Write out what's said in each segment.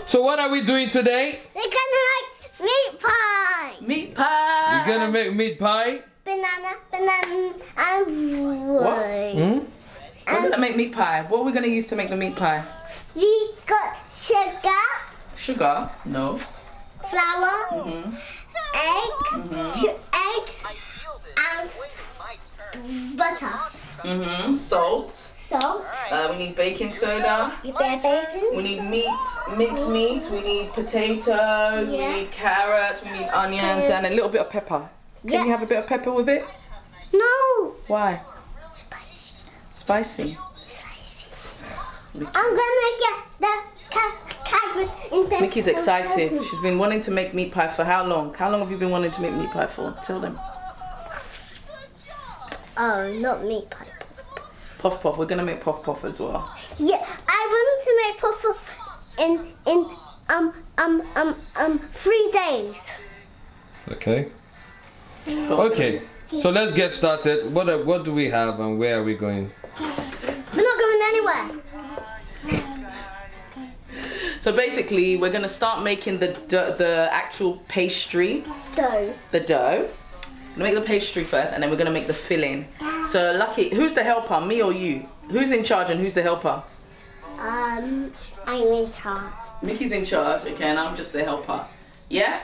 So what are we doing today? We're gonna make meat pie. Meat pie. You're gonna make meat pie? Banana, and What? We're gonna make meat pie. What are we gonna use to make the meat pie? we got sugar, Sugar? No. flour, egg, 2 eggs, and butter. Salt. Salt, We need baking soda. you get bacon, We need meat, minced meat. We need potatoes. Yeah. We need carrots. We need onions and a little bit of pepper. Can Yeah. you have a bit of pepper with it? no, Why? Spicy. I'm gonna get the carrot in the Mickey's excited. She's been wanting to make meat pie for how long? How long have you been wanting to make meat pie for? Tell them. Oh, not meat pie. Puff puff. We're gonna make puff puff as well. Yeah, I wanted to make puff in 3 days. Okay. Okay. So let's get started. What do we have and where are we going? We're not going anywhere. So basically, we're gonna start making the actual pastry, Dough. the dough. We're gonna make the pastry first, and then we're gonna make the filling. So Lucky, who's the helper? Me or you? Who's in charge and who's the helper? I'm in charge. Mickey's in charge, okay, and I'm just the helper. Yeah?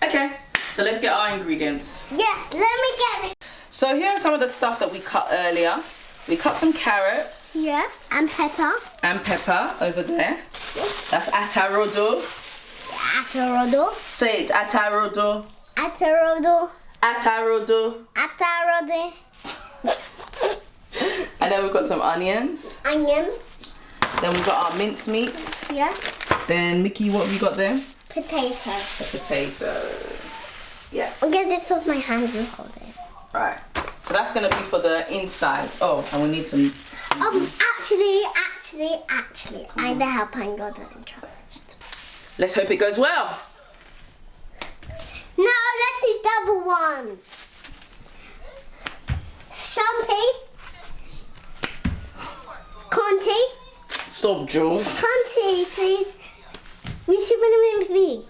Okay. So let's get our ingredients. Yes, let me get it. So here are some of the stuff that we cut earlier. We cut some carrots. Yeah, and pepper. And pepper over there. That's atarodo. Atarodo. Say it, atarodo. Atarodo. Atarodo. Atarodo. And then we've got some onions. Onion. Then we've got our mincemeat. Yeah. Then Mickey, what have you got there? Potato. A potato. Yeah. I'll get this off my hands and hold it. Right. So that's gonna be for the inside. Oh, and we need some. Actually, I'm the helper and God in charge. Let's hope it goes well. No, let's do double one. Shumpy. Conti. Stop, Jules. Conti, please. We should win a movie.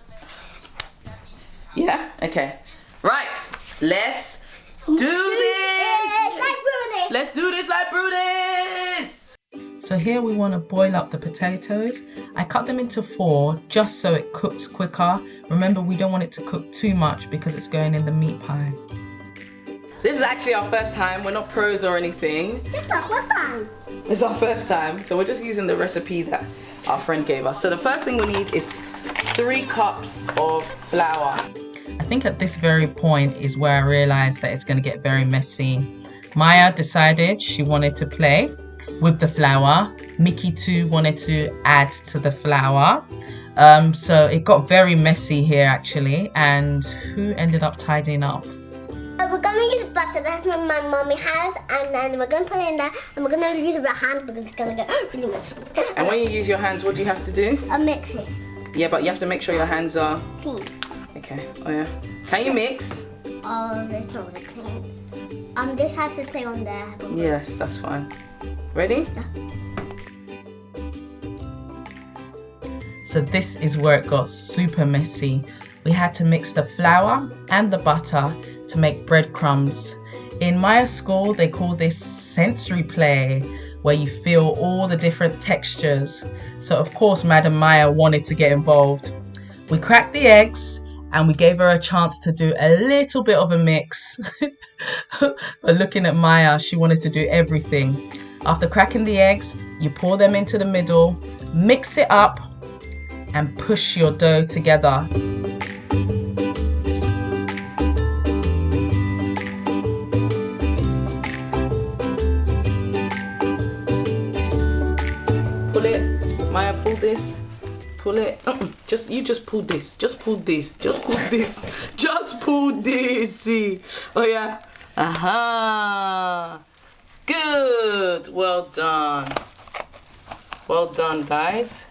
Yeah. Okay. Right. Let's do this. Like Bruni. Let's do this like Brutus. So here we want to boil up the potatoes. I cut them into 4 just so it cooks quicker. Remember, we don't want it to cook too much because it's going in the meat pie. This is actually our first time. We're not pros or anything. This is our first time. It's our first time, so we're just using the recipe that our friend gave us. So the first thing we need is 3 cups of flour. I think at this very point is where I realized that it's going to get very messy. Maya decided she wanted to play with the flour. Mickey too wanted to add to the flour. So it got very messy here actually. And who ended up tidying up? We're gonna use butter, that's what my mommy has, and then we're gonna put it in there, and we're gonna use it with our hand because it's gonna get really messy. And when you use your hands, what do you have to do? I'll mix it. Yeah, but you have to make sure your hands are... Clean. Okay, oh yeah. Can you mix? Oh, that's not really clean. This has to stay on there. Yes, that's fine. Ready? Yeah. So this is where it got super messy. We had to mix the flour and the butter to make breadcrumbs. In my school, they call this sensory play, where you feel all the different textures. So of course, Madam Maya wanted to get involved. We cracked the eggs and we gave her a chance to do a little bit of a mix. But looking at Maya, she wanted to do everything. After cracking the eggs, you pour them into the middle, mix it up, and push your dough together. Pull it, Maya, pull this, pull it. You just pull this, just pull this, just pull this, just pull this. See? Oh yeah. Aha. Good. Well done. Well done, guys.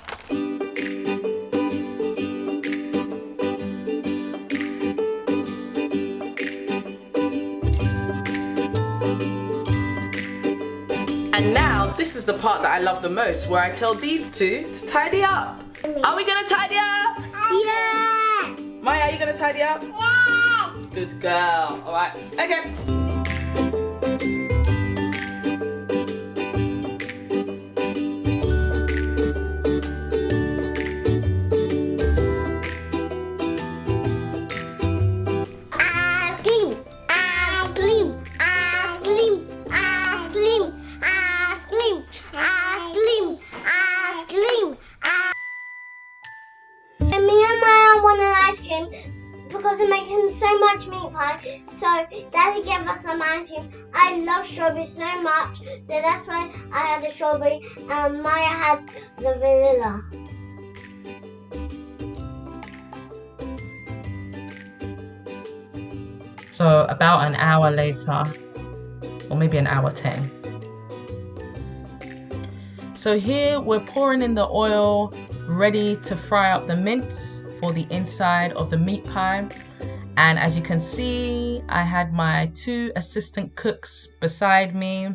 And now, this is the part that I love the most, where I tell these two to tidy up. Are we gonna tidy up? Yes! Maya, are you gonna tidy up? Yes! Good girl. All right. Okay. Because we're making so much meat pie, so Daddy gave us some ice cream. I love strawberry so much, so that's why I had the strawberry and Maya had the vanilla. So about an hour later, or maybe an hour 10. So here we're pouring in the oil, ready to fry up the mince for the inside of the meat pie. And as you can see, I had my 2 assistant cooks beside me.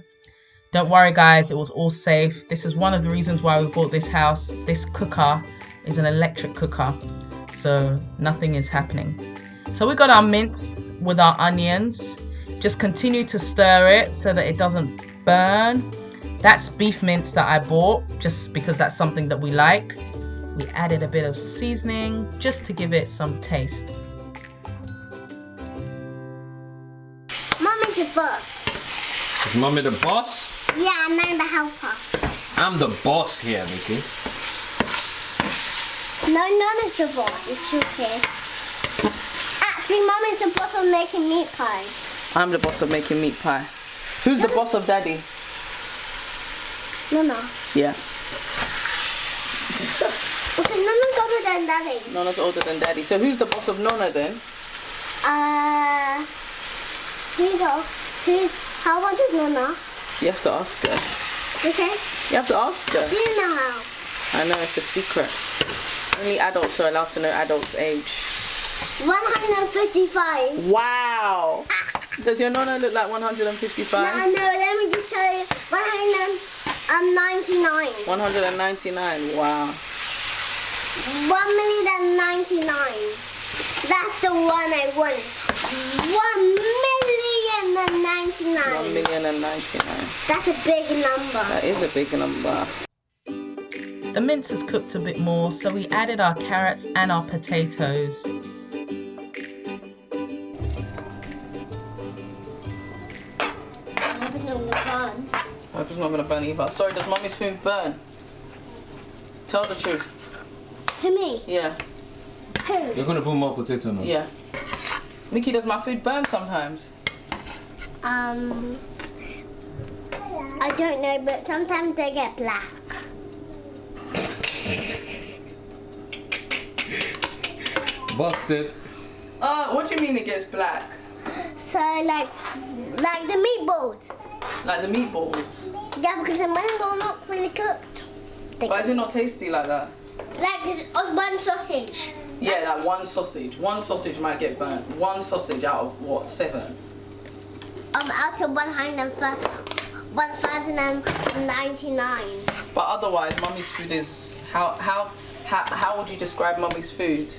Don't worry guys, it was all safe. This is one of the reasons why we bought this house. This cooker is an electric cooker, so nothing is happening. So we got our mince with our onions. Just continue to stir it so that it doesn't burn. That's beef mince that I bought just because that's something that we like. We added a bit of seasoning just to give it some taste. Mommy's the boss. Is Mommy the boss? Yeah, and I'm the helper. I'm the boss here, Mickey. No, Nana's the boss, it's okay. Actually, Mommy's the boss of making meat pie. I'm the boss of making meat pie. Who's the boss of Daddy? Nana. Yeah. Because Nana's older than Daddy. Nona's older than Daddy. So who's the boss of Nona then? How old is Nana? You have to ask her. Okay. You have to ask her. Do you know how? I know, it's a secret. Only adults are allowed to know adults' age. 155. Wow! Does your Nona look like 155? No, let me just show you. 199. 199, wow. 1,099,000. That's the one I want. 1,099,000. 1,099,000. That's a big number. That is a big number. The mince is cooked a bit more, so we added our carrots and our potatoes. I hope it's not going to burn. I hope it's not going to burn either. Sorry, does Mommy's food burn? Tell the truth. Who, me? Yeah. Who? You're gonna put more potato now. Yeah. Mickey, does my food burn sometimes? I don't know, but sometimes they get black. Busted. What do you mean it gets black? So like the meatballs. Like the meatballs? Yeah, because the ones are not really cooked. Why is it not tasty like that? Like on one sausage. Yeah, like one sausage. One sausage might get burnt. One sausage out of what, 7? Out of 1,099. But otherwise, Mummy's food is how would you describe Mummy's food?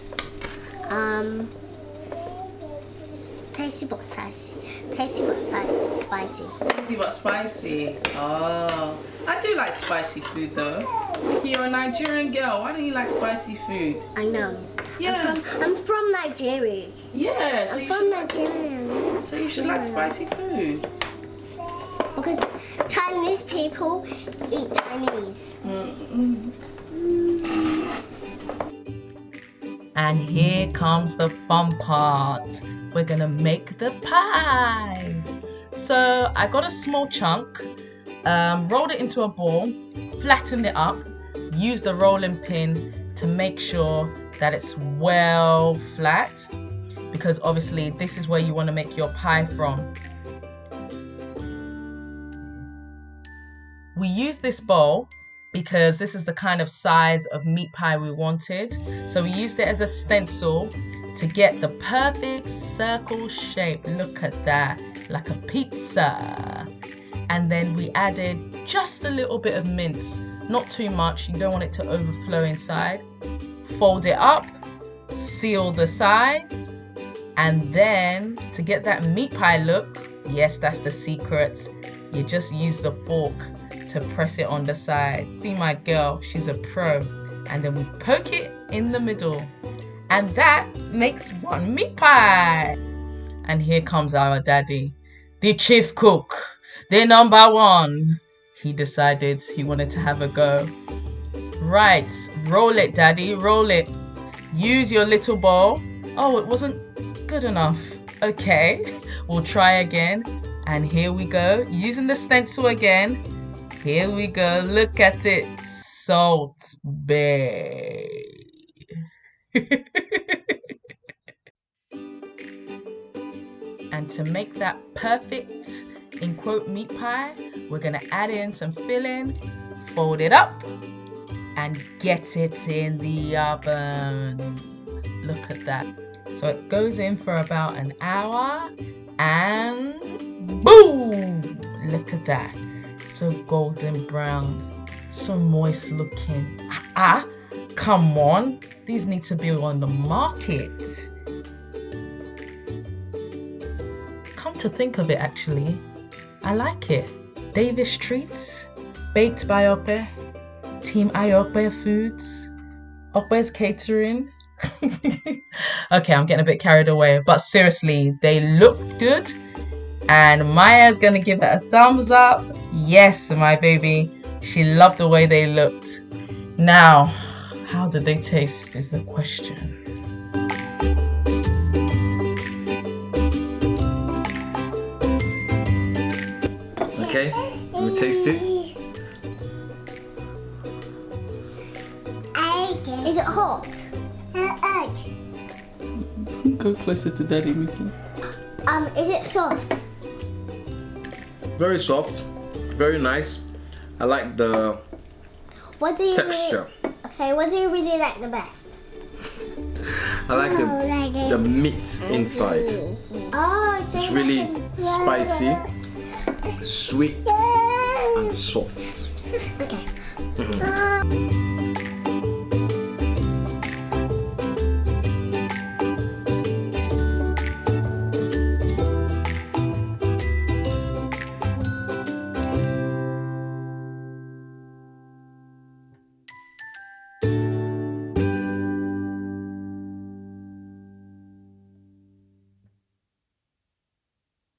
Tasty but spicy. Tasty but spicy. Tasty but spicy. Oh, I do like spicy food though. Mickey, you're a Nigerian girl. Why don't you like spicy food? I know. Yeah. I'm from Nigeria. Yeah. So I'm from Nigeria. So you should like spicy food. Because Chinese people eat Chinese. And here comes the fun part. We're gonna make the pies. So I got a small chunk, rolled it into a ball, flattened it up, used the rolling pin to make sure that it's well flat, because obviously this is where you want to make your pie from. We used this bowl because this is the kind of size of meat pie we wanted. So we used it as a stencil to get the perfect circle shape. Look at that, like a pizza. And then we added just a little bit of mince, not too much. You don't want it to overflow inside. Fold it up, seal the sides, and then to get that meat pie look, yes, that's the secret. You just use the fork to press it on the side. See my girl, she's a pro. And then we poke it in the middle. And that makes one meat pie. And here comes our daddy, the chief cook, the number one. He decided he wanted to have a go. Right, roll it, daddy, roll it. Use your little bowl. Oh, it wasn't good enough. Okay, we'll try again. And here we go, using the stencil again. Here we go, look at it, Salt Bay. And to make that perfect, in quote, meat pie, we're gonna add in some filling, fold it up, and get it in the oven. Look at that. So it goes in for about an hour, and boom! Look at that. So golden brown, so moist looking. Come on, these need to be on the market. Come to think of it, actually, I like it. Davis Treats, baked by Ayope, Team Ayope Foods, Ope's Catering. Okay, I'm getting a bit carried away, but seriously, they looked good. And Maya's gonna give it a thumbs up. Yes, my baby. She loved the way they looked. Now, how did they taste is the question. Okay, let me taste it. Is it hot? Go closer to daddy, Mickey. Is it soft? Very soft, very nice. I like the What do you texture. What do you really like the best? I like the meat inside. Oh, so It's really spicy, sweet, and soft. Okay.